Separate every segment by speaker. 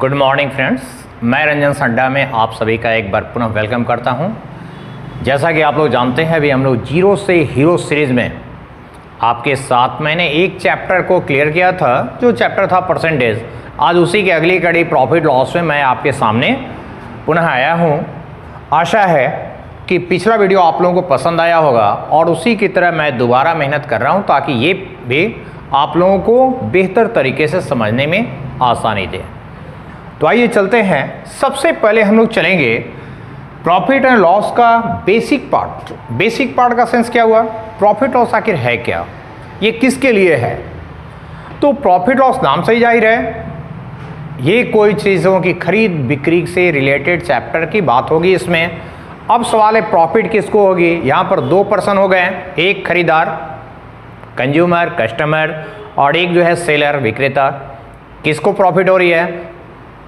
Speaker 1: Good morning friends, मैं रंजन संडा में आप सभी का एक बार पुनः वेलकम करता हूं। जैसा कि आप लोग जानते हैं, अभी हम लोग जीरो से हीरो सीरीज़ में आपके साथ मैंने एक चैप्टर को क्लियर किया था, जो चैप्टर था परसेंटेज। आज उसी की अगली कड़ी प्रॉफिट लॉस में मैं आपके सामने पुनः आया हूं। आशा है कि पिछला वीडियो आप लोगों को पसंद आया होगा और उसी की तरह मैं दोबारा मेहनत कर रहा हूं ताकि ये भी आप लोगों को बेहतर तरीके से समझने में आसानी दे। तो आइए चलते हैं। सबसे पहले हम लोग चलेंगे प्रॉफिट एंड लॉस का बेसिक पार्ट। बेसिक पार्ट का सेंस क्या हुआ? प्रॉफिट लॉस आखिर है क्या, ये किसके लिए है? तो प्रॉफिट लॉस नाम से ही जाहिर है, ये कोई चीज़ों की खरीद बिक्री से रिलेटेड चैप्टर की बात होगी इसमें। अब सवाल है प्रॉफिट किसको होगी? यहाँ पर दो पर्सन हो गए, एक खरीदार कंज्यूमर कस्टमर और एक जो है सेलर विक्रेता। किसको प्रॉफिट हो रही है?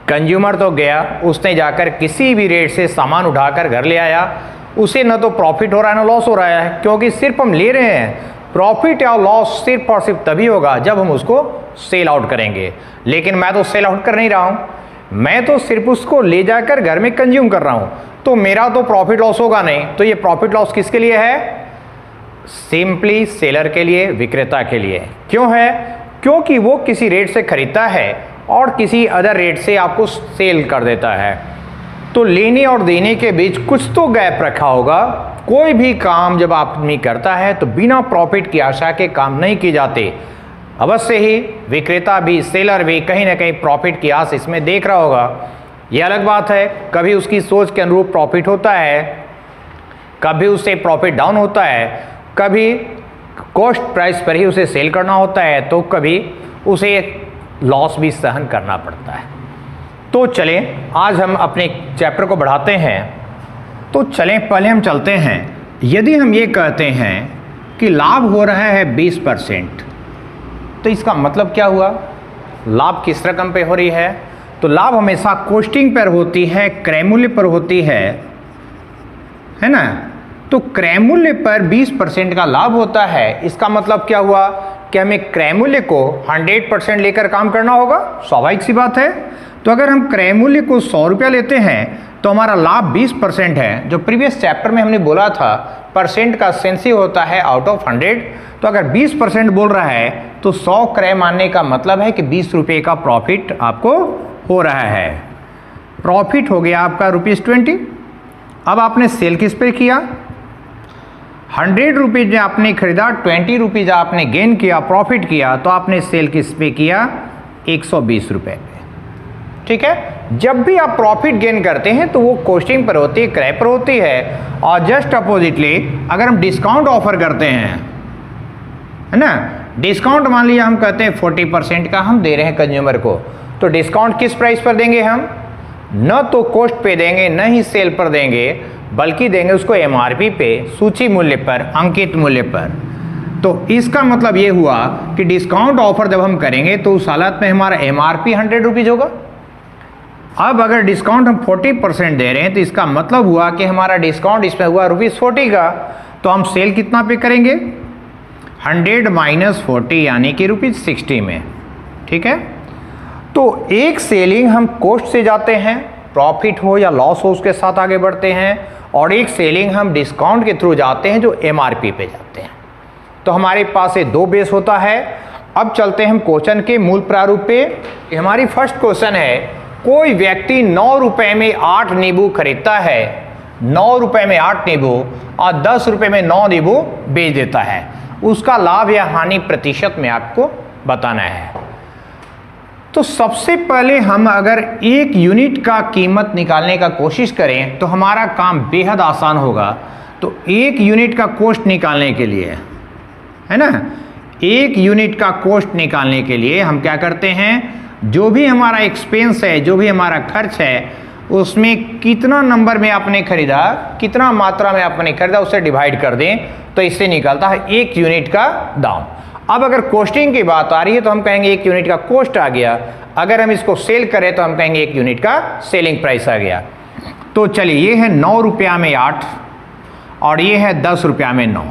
Speaker 1: कंज्यूमर तो गया, उसने जाकर किसी भी रेट से सामान उठाकर घर ले आया, उसे न तो प्रॉफिट हो रहा है ना लॉस हो रहा है, क्योंकि सिर्फ हम ले रहे हैं। प्रॉफिट या लॉस सिर्फ और सिर्फ तभी होगा जब हम उसको सेल आउट करेंगे। लेकिन मैं तो सेल आउट कर नहीं रहा हूं, मैं तो सिर्फ उसको ले जाकर घर में कंज्यूम कर रहा हूं, तो मेरा तो प्रॉफिट लॉस होगा नहीं। तो ये प्रॉफिट लॉस किसके लिए है? सिंपली सेलर के लिए, विक्रेता के लिए। क्यों है? क्योंकि वो किसी रेट से खरीदता है और किसी अदर रेट से आपको सेल कर देता है। तो लेने और देने के बीच कुछ तो गैप रखा होगा। कोई भी काम जब आदमी करता है तो बिना प्रॉफिट की आशा के काम नहीं किए जाते। अवश्य ही विक्रेता भी सेलर भी कहीं ना कहीं प्रॉफिट की आस इसमें देख रहा होगा। यह अलग बात है, कभी उसकी सोच के अनुरूप प्रॉफिट होता है, कभी उससे प्रॉफिट डाउन होता है, कभी कॉस्ट प्राइस पर ही उसे सेल करना होता है, तो कभी उसे लॉस भी सहन करना पड़ता है। तो चलें आज हम अपने चैप्टर को बढ़ाते हैं। तो चलें पहले हम चलते हैं। यदि हम ये कहते हैं कि लाभ हो रहा है 20%, तो इसका मतलब क्या हुआ? लाभ किस रकम पे हो रही है? तो लाभ हमेशा कॉस्टिंग पर होती है, क्रय मूल्य पर होती है ना। तो क्रय मूल्य पर 20% का लाभ होता है। इसका मतलब क्या हुआ कि हमें क्रय मूल्य को 100% लेकर काम करना होगा, स्वाभाविक सी बात है। तो अगर हम क्रय मूल्य को 100 रुपया लेते हैं तो हमारा लाभ 20% है। जो प्रीवियस चैप्टर में हमने बोला था, परसेंट का सेंस ही होता है आउट ऑफ 100। तो अगर 20% बोल रहा है तो 100 क्रय मानने का मतलब है कि 20 रुपये का प्रॉफिट आपको हो रहा है। प्रॉफिट हो गया आपका ₹20। अब आपने सेल किस पे किया? 100 रुपीज आपने खरीदा, 20 रुपीज आपने गेन किया, प्रॉफिट किया, तो आपने सेल किस पे किया? 120 रुपये पे। ठीक है। जब भी आप प्रॉफिट गेन करते हैं तो वो कॉस्टिंग पर होती है, क्रय पर होती है। और जस्ट अपोजिटली अगर हम डिस्काउंट ऑफर करते हैं, है ना, डिस्काउंट मान लिया हम कहते हैं 40% का हम दे रहे हैं कंज्यूमर को, तो डिस्काउंट किस प्राइस पर देंगे हम? न तो कॉस्ट पे देंगे, न ही सेल पर देंगे, बल्कि देंगे उसको एमआरपी पे, सूची मूल्य पर, अंकित मूल्य पर। तो इसका मतलब ये हुआ कि डिस्काउंट ऑफर जब हम करेंगे तो उस हालत में हमारा एमआरपी 100 रुपीज होगा। अब अगर डिस्काउंट हम 40% दे रहे हैं तो इसका मतलब हुआ कि हमारा डिस्काउंट इसमें हुआ ₹40 का। तो हम सेल कितना पे करेंगे? 100 - 40 यानी कि ₹60 में। ठीक है। तो एक सेलिंग हम कॉस्ट से जाते हैं, प्रॉफिट हो या लॉस हो उसके साथ आगे बढ़ते हैं, और एक सेलिंग हम डिस्काउंट के थ्रू जाते हैं जो एमआरपी पे जाते हैं। तो हमारे पास ये दो बेस होता है। अब चलते हैं हम क्वेश्चन के मूल प्रारूप पे। हमारी फर्स्ट क्वेश्चन है, कोई व्यक्ति 9 रुपए में 8 नींबू खरीदता है, 9 रुपए में 8 नींबू और 10 रुपए में 9 नींबू बेच देता है। उसका लाभ या हानि प्रतिशत में आपको बताना है। तो सबसे पहले हम अगर एक यूनिट का कीमत निकालने का कोशिश करें तो हमारा काम बेहद आसान होगा। तो एक यूनिट का कॉस्ट निकालने के लिए, है ना, एक यूनिट का कॉस्ट निकालने के लिए हम क्या करते हैं? जो भी हमारा एक्सपेंस है, जो भी हमारा खर्च है, उसमें कितना नंबर में आपने खरीदा, कितना मात्रा में आपने खरीदा, उससे डिवाइड कर दें तो इससे निकलता है एक यूनिट का दाम। अब अगर कॉस्टिंग की बात आ रही है तो हम कहेंगे एक यूनिट का कॉस्ट आ गया। अगर हम इसको सेल करें तो हम कहेंगे एक यूनिट का सेलिंग प्राइस आ गया। तो चलिए, ये है 9 रुपया में 8 और ये है 10 रुपया में 9।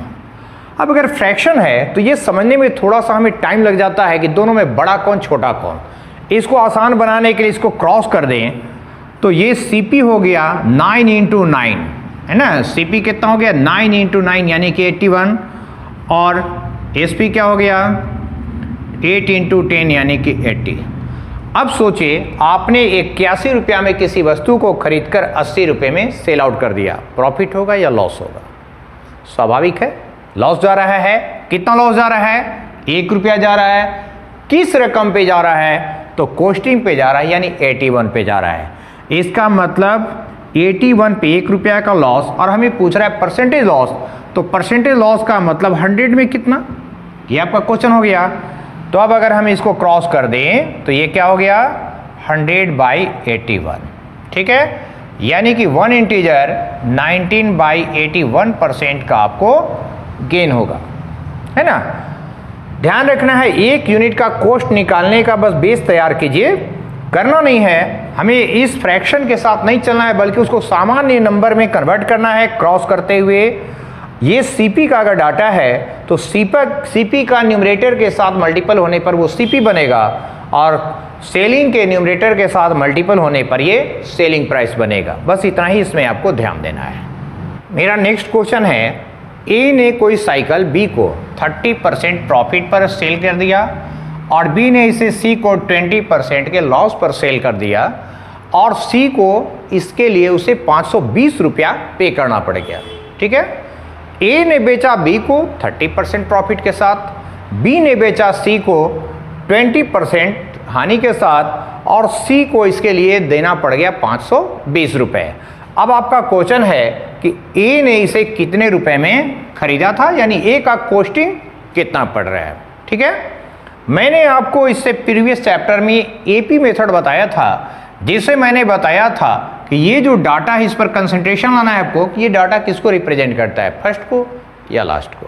Speaker 1: अब अगर फ्रैक्शन है तो ये समझने में थोड़ा सा हमें टाइम लग जाता है कि दोनों में बड़ा कौन छोटा कौन। इसको आसान बनाने के लिए इसको क्रॉस कर दें तो ये CP हो गया 9 इंटू 9 है ना। CP कितना हो गया 9 इंटू 9 यानी कि 81 और SP क्या हो गया 8 इंटू 10 यानी कि 80। अब सोचिए आपने 81 रुपया में किसी वस्तु को खरीदकर 80 रुपये में सेल आउट कर दिया, प्रॉफिट होगा या लॉस होगा? स्वाभाविक है लॉस जा रहा है। कितना लॉस जा रहा है? 1 रुपया जा रहा है। किस रकम पे जा रहा है? तो कॉस्टिंग पे जा रहा है यानी 81 पे जा रहा है। इसका मतलब 81 पे 1 रुपया का लॉस और हमें पूछ रहा है परसेंटेज लॉस, तो परसेंटेज लॉस का मतलब 100 में कितना, ये आपका क्वेश्चन हो गया। तो अब अगर हम इसको क्रॉस कर दें तो ये क्या हो गया 100/81, ठीक है। यानी कि 1 इंटीजर 19/81% का आपको गेन होगा, है ना। ध्यान रखना है 1 यूनिट का कॉस्ट निकालने का बस बेस तैयार कीजिए, करना नहीं है, हमें इस फ्रैक्शन के साथ नहीं चलना है बल्कि उसको सामान्य नंबर में कन्वर्ट करना है क्रॉस करते हुए। ये CP का अगर डाटा है तो CP का न्यूमरेटर के साथ मल्टीपल होने पर वो CP बनेगा और सेलिंग के न्यूमरेटर के साथ मल्टीपल होने पर ये सेलिंग प्राइस बनेगा। बस इतना ही इसमें आपको ध्यान देना है। मेरा नेक्स्ट क्वेश्चन है A ने कोई साइकिल B को 30% प्रॉफिट पर सेल कर दिया और B ने इसे C को 20% के लॉस पर सेल कर दिया और C को इसके लिए उसे 520 रुपया पे करना पड़ गया, ठीक है। A ने बेचा B को 30% प्रॉफिट के साथ, B ने बेचा C को 20% हानि के साथ और C को इसके लिए देना पड़ गया 520 रुपये। अब आपका क्वेश्चन है कि A ने इसे कितने रुपए में खरीदा था, यानी A का कॉस्टिंग कितना पड़ रहा है, ठीक है। मैंने आपको इससे प्रीवियस चैप्टर में AP मेथड बताया था, जिसे मैंने बताया था कि ये जो डाटा है इस पर कंसंट्रेशन लाना है आपको कि ये डाटा किसको रिप्रेजेंट करता है, फर्स्ट को या लास्ट को।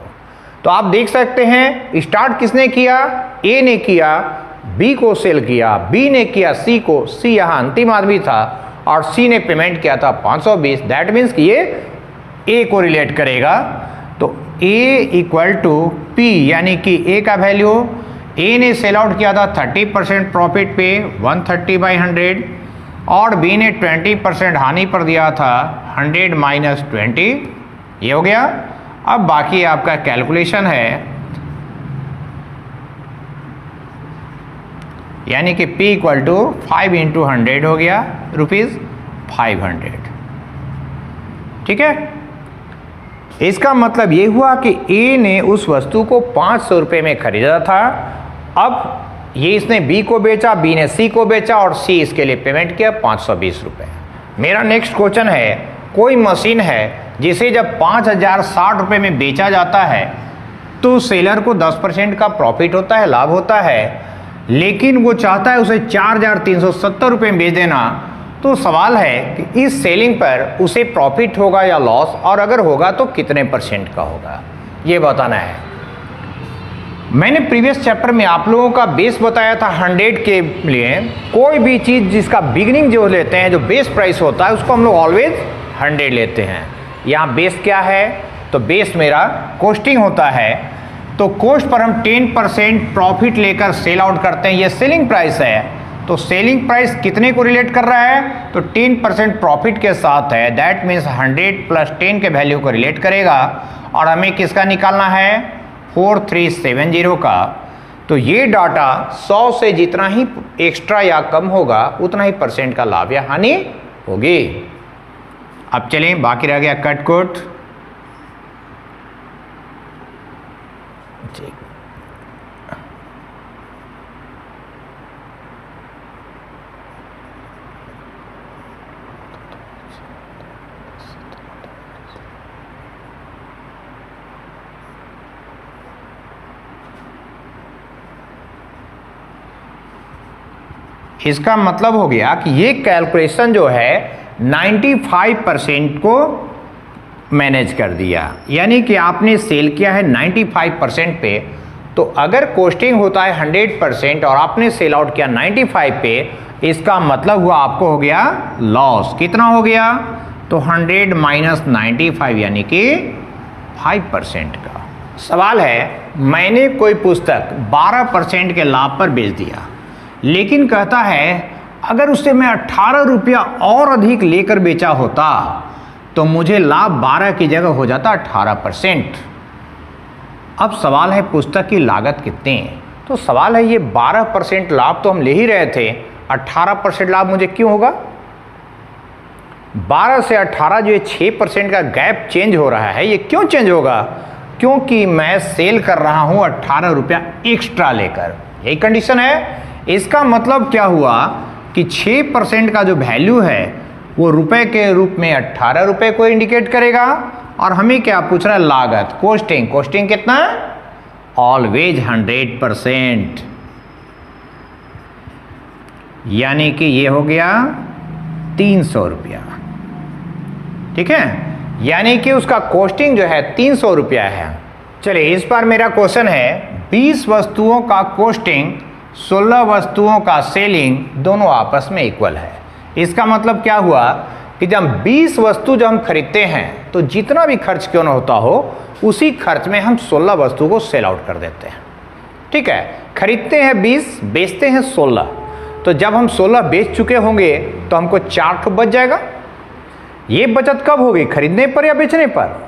Speaker 1: तो आप देख सकते हैं स्टार्ट किसने किया, A ने किया, B को सेल किया, B ने किया C को, C यहाँ अंतिम आदमी था और C ने पेमेंट किया था 520। दैट मीन्स कि ये A को रिलेट करेगा। तो A इक्वल टू P यानी कि A का वैल्यू, A ने सेल आउट किया था 30% प्रॉफिट पे 130/100 और B ने 20% हानि पर दिया था 100 माइनस 20, ये हो गया। अब बाकी आपका कैलकुलेशन है, यानी कि P इक्वल टू 5 इंटू 100 हो गया ₹500, ठीक है। इसका मतलब ये हुआ कि A ने उस वस्तु को 500 रुपये में खरीदा था। अब ये इसने B को बेचा, B ने C को बेचा और C इसके लिए पेमेंट किया 520 रुपये। मेरा नेक्स्ट क्वेश्चन है, कोई मशीन है जिसे जब 5060 रुपये में बेचा जाता है तो सेलर को 10% का प्रॉफिट होता है, लाभ होता है, लेकिन वो चाहता है उसे 4370 रुपये में बेच देना। तो सवाल है कि इस सेलिंग पर उसे प्रॉफिट होगा या लॉस, और अगर होगा तो कितने % का होगा, ये बताना है। मैंने प्रीवियस चैप्टर में आप लोगों का बेस बताया था 100 के लिए। कोई भी चीज़ जिसका बिगिनिंग जो लेते हैं, जो बेस प्राइस होता है, उसको हम लोग ऑलवेज 100 लेते हैं। यहाँ बेस क्या है, तो बेस मेरा कॉस्टिंग होता है। तो कॉस्ट पर हम 10% प्रॉफिट लेकर सेल आउट करते हैं, ये सेलिंग प्राइस है। तो सेलिंग प्राइस कितने को रिलेट कर रहा है, तो 10% प्रॉफिट के साथ है। दैट मीन्स 100 प्लस 10 के वैल्यू को रिलेट करेगा और हमें किसका निकालना है, 4370 का। तो ये डाटा 100 से जितना ही एक्स्ट्रा या कम होगा उतना ही % का लाभ या हानि होगी। अब चलें, बाकी रह गया कट कोट। इसका मतलब हो गया कि ये कैलकुलेशन जो है 95% को मैनेज कर दिया, यानी कि आपने सेल किया है 95% पे। तो अगर कॉस्टिंग होता है 100% और आपने सेल आउट किया 95 पे, इसका मतलब हुआ आपको हो गया लॉस। कितना हो गया, तो 100 माइनस 95 यानी कि 5% का। सवाल है, मैंने कोई पुस्तक 12% के लाभ पर बेच दिया, लेकिन कहता है अगर उससे मैं 18 रुपया और अधिक लेकर बेचा होता तो मुझे लाभ 12 की जगह हो जाता 18%। अब सवाल है पुस्तक की लागत कितनी है। तो सवाल है ये 12% लाभ तो हम ले ही रहे थे, 18% लाभ मुझे क्यों होगा। 12 से 18 जो ये 6% का गैप चेंज हो रहा है, ये क्यों चेंज होगा? क्योंकि मैं सेल कर रहा हूं 18 रुपया एक्स्ट्रा लेकर, यही कंडीशन है। इसका मतलब क्या हुआ कि 6% का जो वैल्यू है वो रुपए के रूप में 18 रुपए को इंडिकेट करेगा। और हमें क्या पूछ रहा है? लागत, कॉस्टिंग। कॉस्टिंग कितना? ऑलवेज 100%, यानी कि ये हो गया 300 रुपया। ठीक है, यानी कि उसका कॉस्टिंग जो है 300 रुपया है। चलिए इस बार मेरा क्वेश्चन है 20 वस्तुओं का कॉस्टिंग 16 वस्तुओं का सेलिंग दोनों आपस में इक्वल है। इसका मतलब क्या हुआ कि जब 20 वस्तु जब हम खरीदते हैं तो जितना भी खर्च क्यों ना होता हो उसी खर्च में हम 16 वस्तु को सेल आउट कर देते हैं। ठीक है, खरीदते हैं 20, बेचते हैं 16। तो जब हम 16 बेच चुके होंगे तो हमको 4 ठो बच जाएगा। ये बचत कब होगी? खरीदने पर या बेचने पर?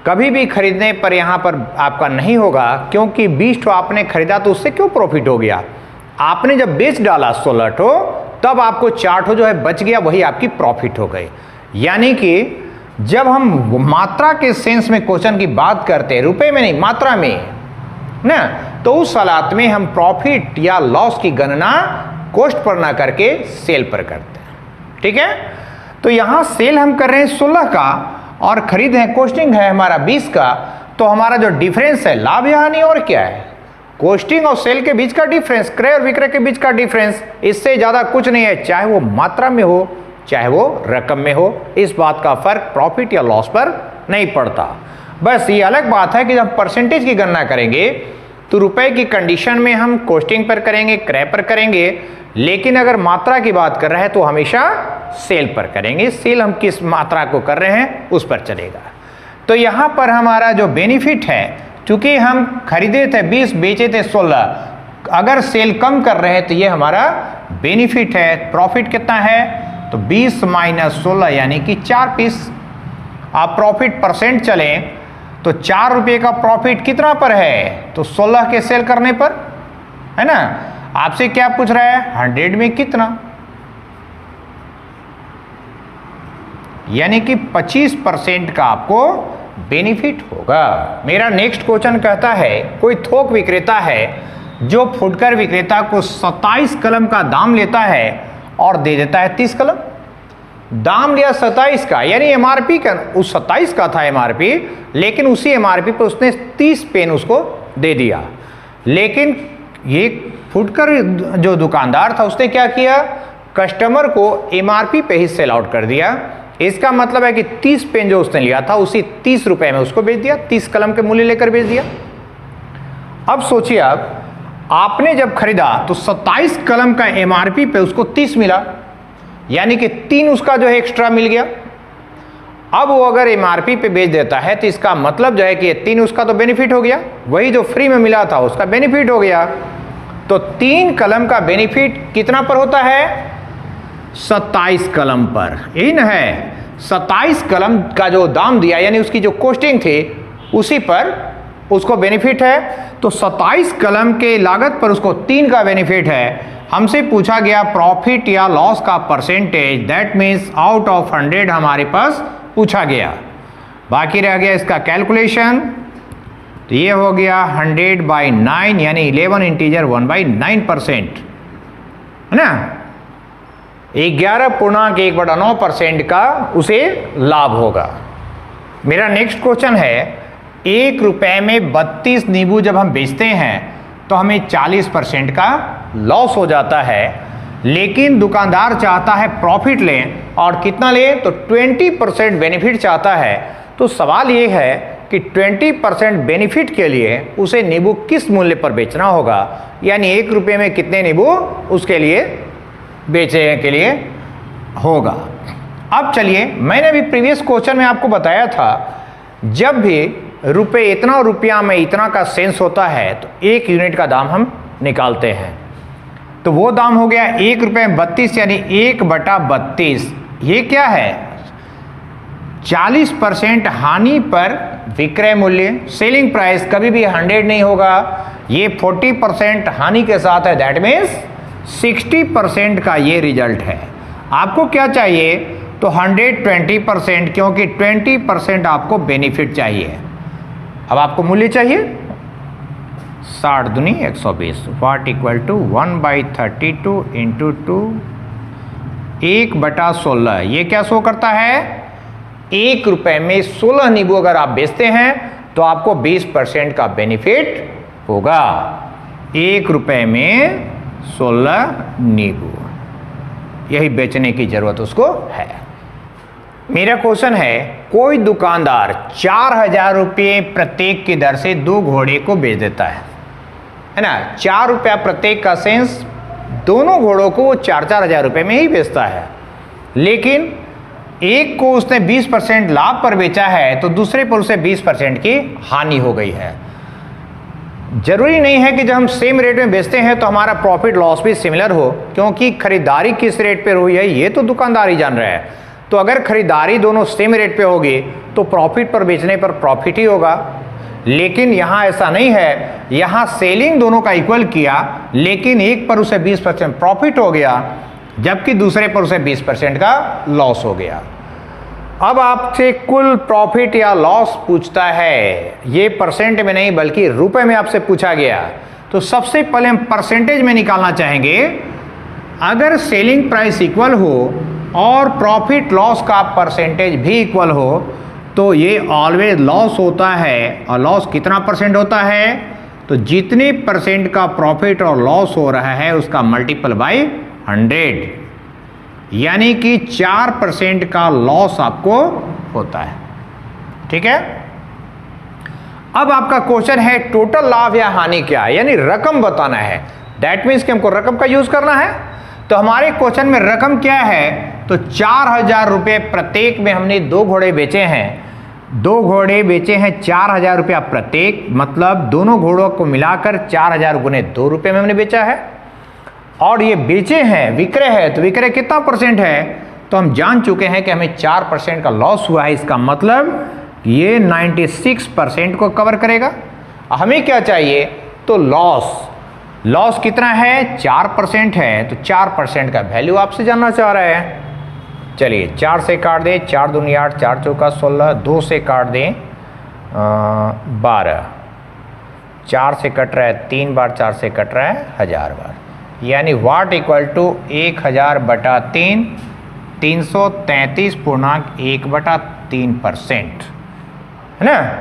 Speaker 1: कभी भी खरीदने पर यहां पर आपका नहीं होगा, क्योंकि 20 ठो आपने खरीदा तो उससे क्यों प्रॉफिट हो गया? आपने जब बेच डाला 16 ठो तब आपको 4 ठो जो है बच गया, वही आपकी प्रॉफिट हो गई। यानी कि जब हम मात्रा के सेंस में क्वेश्चन की बात करते हैं, रुपए में नहीं मात्रा में ना, तो उस हालात में हम प्रॉफिट या लॉस की गणना कॉस्ट पर ना करके सेल पर करते हैं। ठीक है, तो यहां सेल हम कर रहे हैं 16 का और खरीद है कॉस्टिंग है हमारा 20 का। तो हमारा जो डिफरेंस है लाभ या हानि और क्या है? कॉस्टिंग और सेल के बीच का डिफरेंस, क्रय और विक्रय के बीच का डिफरेंस, इससे ज्यादा कुछ नहीं है। चाहे वो मात्रा में हो चाहे वो रकम में हो, इस बात का फर्क प्रॉफिट या लॉस पर नहीं पड़ता। बस ये अलग बात है कि जब परसेंटेज की गणना करेंगे तो रुपए की कंडीशन में हम कॉस्टिंग पर करेंगे, क्रय पर करेंगे, लेकिन अगर मात्रा की बात कर रहे हैं तो हमेशा सेल पर करेंगे। सेल हम किस मात्रा को कर रहे हैं उस पर चलेगा। तो यहां पर हमारा जो बेनिफिट है, चूंकि हम खरीदे थे 20 बेचे थे 16, अगर सेल कम कर रहे हैं तो ये हमारा बेनिफिट है। प्रॉफिट कितना है? तो 20 माइनस 16 यानी कि 4 पीस। आप प्रॉफिट परसेंट चलें तो 4 रुपये का प्रॉफिट कितना पर है? तो 16 के सेल करने पर, है ना। आपसे क्या पूछ रहा है? 100 में कितना, यानी कि 25% का आपको बेनिफिट होगा। मेरा नेक्स्ट क्वेश्चन कहता है कोई थोक विक्रेता है जो फुटकर विक्रेता को 27 कलम का दाम लेता है और दे देता है 30 कलम। दाम लिया 27 का, यानी एमआरपी का, उस 27 का था एमआरपी, लेकिन उसी एमआरपी पर उसने 30 पेन उसको दे दिया। लेकिन ये फुटकर जो दुकानदार था उसने क्या किया? कस्टमर को एमआरपी पे ही सेल आउट कर दिया। इसका मतलब है कि 30 पेन जो उसने लिया था उसी 30 रुपए में उसको बेच दिया, 30 कलम के मूल्य लेकर बेच दिया। अब सोचिए, अब आपने जब खरीदा तो 27 कलम का एमआरपी पे उसको 30 मिला, यानी कि 3 उसका जो है एक्स्ट्रा मिल गया। अब वो अगर एमआरपी पे बेच देता है तो इसका मतलब जो है कि 3 उसका तो बेनिफिट हो गया, वही जो फ्री में मिला था उसका बेनिफिट हो गया। तो 3 कलम का बेनिफिट कितना पर होता है? 27 कलम पर, यही ना है। 27 कलम का जो दाम दिया, यानी उसकी जो कॉस्टिंग थी उसी पर उसको बेनिफिट है। तो 27 कलम के लागत पर उसको 3 का बेनिफिट है। हमसे पूछा गया प्रॉफिट या लॉस का percentage, that means out of 100 हमारे पास पूछा गया। बाकी रह गया इसका कैलकुलेशन। तो ये हो गया 100/9, यानी 11 इंटीजर 1/9%, है ना। 11.1/9% का उसे लाभ होगा। मेरा नेक्स्ट क्वेश्चन है 1 रुपए में 32 नींबू जब हम बेचते हैं तो हमें 40% का लॉस हो जाता है, लेकिन दुकानदार चाहता है प्रॉफिट लें और कितना लें? तो 20% बेनिफिट चाहता है। तो सवाल ये है कि 20% बेनिफिट के लिए उसे नींबू किस मूल्य पर बेचना होगा, यानी 1 रुपये में कितने नींबू उसके लिए बेचने के लिए होगा। अब चलिए, मैंने भी प्रीवियस क्वेश्चन में आपको बताया था, जब भी रुपये इतना और रुपया में इतना का सेंस होता है तो 1 यूनिट का दाम हम निकालते हैं। तो वो दाम हो गया 1 रुपये 32 यानी 1/32। ये क्या है? 40% हानि पर विक्रय मूल्य, सेलिंग प्राइस कभी भी 100 नहीं होगा, ये 40% हानि के साथ है, दैट मीन्स 60% का ये रिजल्ट है। आपको क्या चाहिए? तो 120%, क्योंकि 20% आपको बेनिफिट चाहिए। अब आपको मूल्य चाहिए 60 दूनी 120, वाट इक्वल टू 1/32 इंटू 2 1/16। ये क्या शो करता है? 1 रुपए में 16 नींबू अगर आप बेचते हैं तो आपको 20% का बेनिफिट होगा। 1 रुपए में 16 नींबू, यही बेचने की जरूरत उसको है। मेरा क्वेश्चन है, कोई दुकानदार 4000 रुपये प्रत्येक की दर से 2 घोड़े को बेच देता है ना। 4 रुपया प्रत्येक का सेंस, दोनों घोड़ों को वो 4-4 हजार रुपये में ही बेचता है, लेकिन एक को उसने 20% लाभ पर बेचा है तो दूसरे पर उसे 20% की हानि हो गई है। जरूरी नहीं है कि जब हम सेम रेट में बेचते हैं तो हमारा प्रॉफिट लॉस भी सिमिलर हो, क्योंकि खरीदारी किस रेट पर हुई है ये तो दुकानदार ही जान रहा है। तो अगर खरीदारी दोनों सेम रेट पे होगी तो प्रॉफिट पर बेचने पर प्रॉफिट ही होगा, लेकिन यहां ऐसा नहीं है। यहां सेलिंग दोनों का इक्वल किया, लेकिन एक पर उसे 20% प्रॉफिट हो गया जबकि दूसरे पर उसे 20% का लॉस हो गया। अब आपसे कुल प्रॉफिट या लॉस पूछता है, ये परसेंट में नहीं बल्कि रुपए में आपसे पूछा गया। तो सबसे पहले हम परसेंटेज में निकालना चाहेंगे। अगर सेलिंग प्राइस इक्वल हो और प्रॉफिट लॉस का परसेंटेज भी इक्वल हो तो ये ऑलवेज लॉस होता है। और लॉस कितना परसेंट होता है? तो जितने परसेंट का प्रॉफिट और लॉस हो रहा है उसका मल्टीपल बाय 100, यानी कि 4% का लॉस आपको होता है। ठीक है। अब आपका क्वेश्चन है टोटल लाभ या हानि क्या है, यानी रकम बताना है। दैट मीन्स कि हमको रकम का यूज करना है। तो हमारे क्वेश्चन में रकम क्या है? तो 4000 रुपये प्रत्येक में हमने 2 घोड़े बेचे हैं। 2 घोड़े बेचे हैं 4000 रुपया प्रत्येक, मतलब दोनों घोड़ों को मिलाकर 4000 गुने 2 रुपये में हमने बेचा है। और ये बेचे हैं, विक्रय है, तो विक्रय कितना परसेंट है? तो हम जान चुके हैं कि हमें 4% का लॉस हुआ है। इसका मतलब ये 96% को कवर करेगा। हमें क्या चाहिए? तो लॉस कितना है? 4% है। तो 4% का वैल्यू आपसे जानना चाह रहे हैं। चलिए 4 से काट दें, 4 दूनी 8, 4 चौका 16, 2 से काट दें 12, 4 से कट रहा है 3 बार, 4 से कट रहा है 1000 बार, यानी वाट इक्वल टू 1000/3, 333.1/3%, है ना।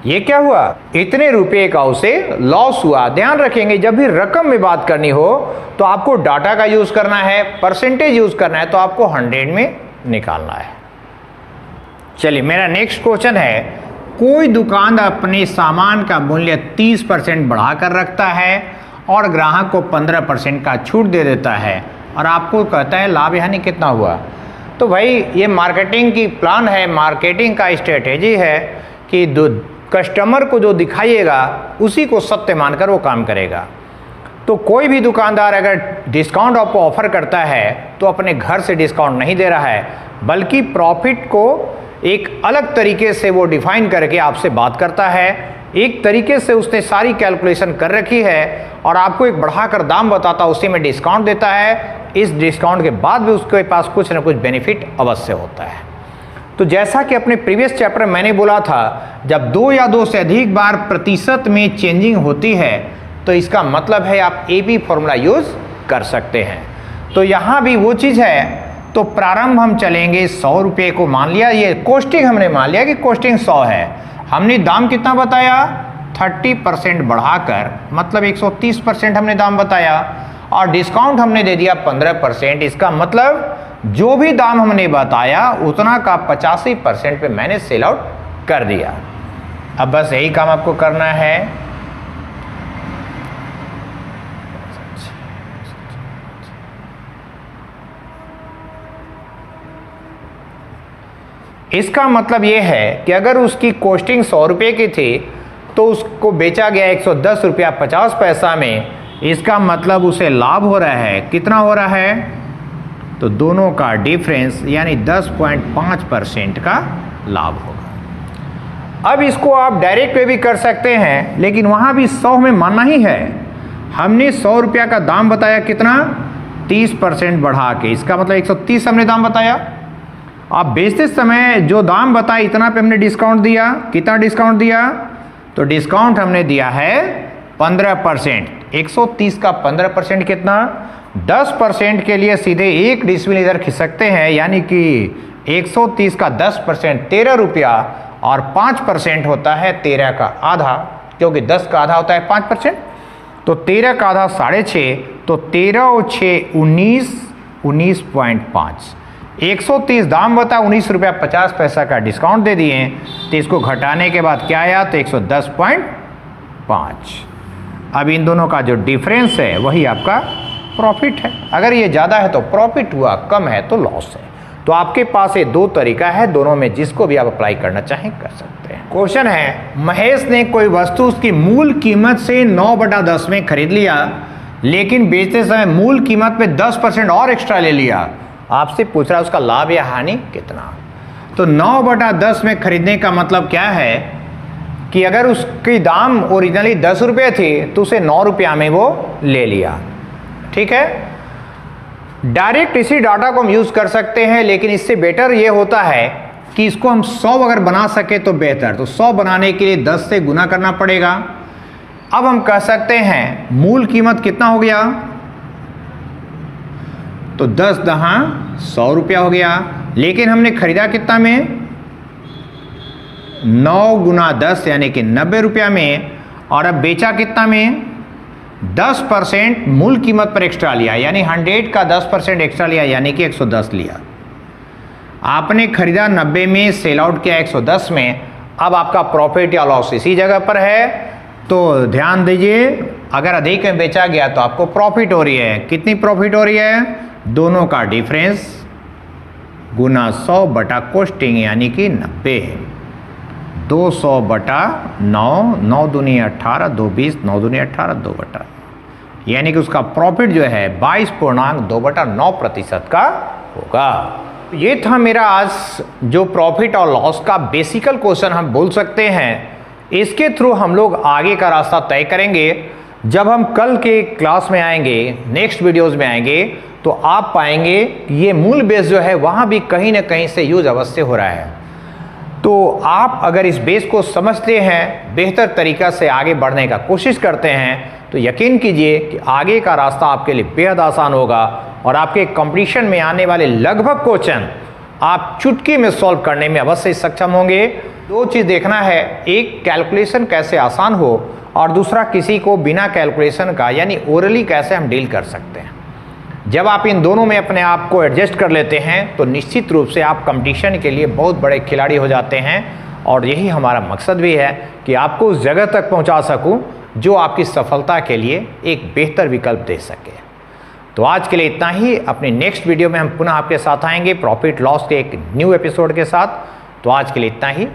Speaker 1: ये क्या हुआ? इतने रुपए का उसे लॉस हुआ। ध्यान रखेंगे जब भी रकम में बात करनी हो तो आपको डाटा का यूज करना है, परसेंटेज यूज करना है, तो आपको 100 में निकालना है। चलिए मेरा नेक्स्ट क्वेश्चन है, कोई दुकानदार अपने सामान का मूल्य 30% बढ़ाकर रखता है और ग्राहक को 15% का छूट दे देता है और आपको कहता है लाभ हानि कितना हुआ। तो भाई ये मार्केटिंग की प्लान है, मार्केटिंग का स्ट्रेटेजी है कि कस्टमर को जो दिखाइएगा उसी को सत्य मानकर वो काम करेगा। तो कोई भी दुकानदार अगर डिस्काउंट आपको ऑफर करता है तो अपने घर से डिस्काउंट नहीं दे रहा है, बल्कि प्रॉफिट को एक अलग तरीके से वो डिफाइन करके आपसे बात करता है। एक तरीके से उसने सारी कैलकुलेशन कर रखी है और आपको एक बढ़ाकर दाम बताता, उसी में डिस्काउंट देता है। इस डिस्काउंट के बाद भी उसके पास कुछ ना कुछ बेनिफिट अवश्य होता है। तो जैसा कि अपने प्रीवियस चैप्टर में मैंने बोला था, जब 2 या 2 से अधिक बार प्रतिशत में चेंजिंग होती है तो इसका मतलब है आप AB फॉर्मूला यूज कर सकते हैं। तो यहाँ भी वो चीज़ है। तो प्रारंभ हम चलेंगे 100 रुपये को, मान लिया ये कोस्टिंग हमने मान लिया कि कोस्टिंग 100 है। हमने दाम कितना बताया? 30% बढ़ाकर, मतलब 130% हमने दाम बताया और डिस्काउंट हमने दे दिया 15%। इसका मतलब जो भी दाम हमने बताया उतना का 85% पे मैंने सेल आउट कर दिया। अब बस यही काम आपको करना है। इसका मतलब यह है कि अगर उसकी कॉस्टिंग 100 रुपये की थी तो उसको बेचा गया 110 रुपया 50 पैसा में, इसका मतलब उसे लाभ हो रहा है। कितना हो रहा है? तो दोनों का डिफरेंस यानी 10.5% का लाभ होगा। अब इसको आप डायरेक्ट पे भी कर सकते हैं, लेकिन वहां भी 100 में मानना ही है। हमने 100 रुपया का दाम बताया, कितना? 30% बढ़ा के, इसका मतलब 130 हमने दाम बताया। आप बेचते समय जो दाम बताया इतना पे हमने डिस्काउंट दिया। कितना डिस्काउंट दिया? तो डिस्काउंट हमने दिया है 15%। 130 का 15% कितना? 10% के लिए सीधे 1 डिसमिल इधर खिसकते हैं, यानी कि 130 का 10% 13 रुपया, और 5% होता है 13 का आधा, क्योंकि 10 का आधा होता है 5%। तो 13 का आधा 6.5, तो 13 और 6 19, 19.5। 130 दाम बता, 19 रुपया 50 पैसा का डिस्काउंट दे दिए, तो इसको घटाने के बाद क्या आया? तो 110.5। अब इन दोनों का जो डिफरेंस है वही आपका प्रॉफिट है। अगर ये ज़्यादा है तो प्रॉफिट हुआ, कम है तो लॉस है। तो आपके पास ये 2 तरीका है, दोनों में जिसको भी आप अप्लाई करना चाहें कर सकते हैं। क्वेश्चन है, महेश ने कोई वस्तु उसकी मूल कीमत से 9/10 में खरीद लिया, लेकिन बेचते समय मूल कीमत पे 10% और एक्स्ट्रा ले लिया। आपसे पूछ रहा है उसका लाभ या हानि कितना। तो 9/10 में खरीदने का मतलब क्या है कि अगर उसकी दाम ओरिजिनली 10 रुपये थी तो उसे 9 रुपया में वो ले लिया। ठीक है, डायरेक्ट इसी डाटा को हम यूज कर सकते हैं, लेकिन इससे बेटर ये होता है कि इसको हम 100 अगर बना सके तो बेहतर। तो 100 बनाने के लिए 10 से गुना करना पड़ेगा। अब हम कह सकते हैं मूल कीमत कितना हो गया? तो 10 दहां 100 रुपया हो गया, लेकिन हमने खरीदा कितना में? 9 गुना 10 यानी कि 90 रुपया में। और अब बेचा कितना में? 10% मूल कीमत पर एक्स्ट्रा लिया, यानी 100 का 10% एक्स्ट्रा लिया, यानी कि 110 लिया। आपने खरीदा 90 में, सेल आउट किया 110 में। अब आपका प्रॉफिट या लॉस इसी जगह पर है। तो ध्यान दीजिए, अगर अधिक में बेचा गया तो आपको प्रॉफिट हो रही है। कितनी प्रॉफिट हो रही है? दोनों का डिफरेंस गुना 100 बटा कॉस्टिंग, यानी कि 90। 200 बटा 9, 9 दूनी 18, 2 20, 9 दूनी 18, 2 बटा, यानी कि उसका प्रॉफिट जो है 22.2/9% का होगा। ये था मेरा आज जो प्रॉफिट और लॉस का बेसिकल क्वेश्चन हम बोल सकते हैं। इसके थ्रू हम लोग आगे का रास्ता तय करेंगे। जब हम कल के क्लास में आएंगे, नेक्स्ट वीडियोस में आएंगे, तो आप पाएंगे ये मूल बेस जो है वहाँ भी कहीं ना कहीं से यूज अवश्य हो रहा है। तो आप अगर इस बेस को समझते हैं, बेहतर तरीका से आगे बढ़ने का कोशिश करते हैं, तो यकीन कीजिए कि आगे का रास्ता आपके लिए बेहद आसान होगा और आपके कंपटीशन में आने वाले लगभग क्वेश्चन आप चुटकी में सॉल्व करने में अवश्य सक्षम होंगे। 2 चीज़ देखना है, एक कैलकुलेशन कैसे आसान हो, और दूसरा किसी को बिना कैलकुलेशन का यानी ओरली कैसे हम डील कर सकते हैं। जब आप इन दोनों में अपने आप को एडजस्ट कर लेते हैं तो निश्चित रूप से आप कंपटीशन के लिए बहुत बड़े खिलाड़ी हो जाते हैं। और यही हमारा मकसद भी है कि आपको उस जगह तक पहुंचा सकूं जो आपकी सफलता के लिए एक बेहतर विकल्प दे सके। तो आज के लिए इतना ही। अपनी नेक्स्ट वीडियो में हम पुनः आपके साथ आएंगे प्रॉफिट लॉस के एक न्यू एपिसोड के साथ। तो आज के लिए इतना ही।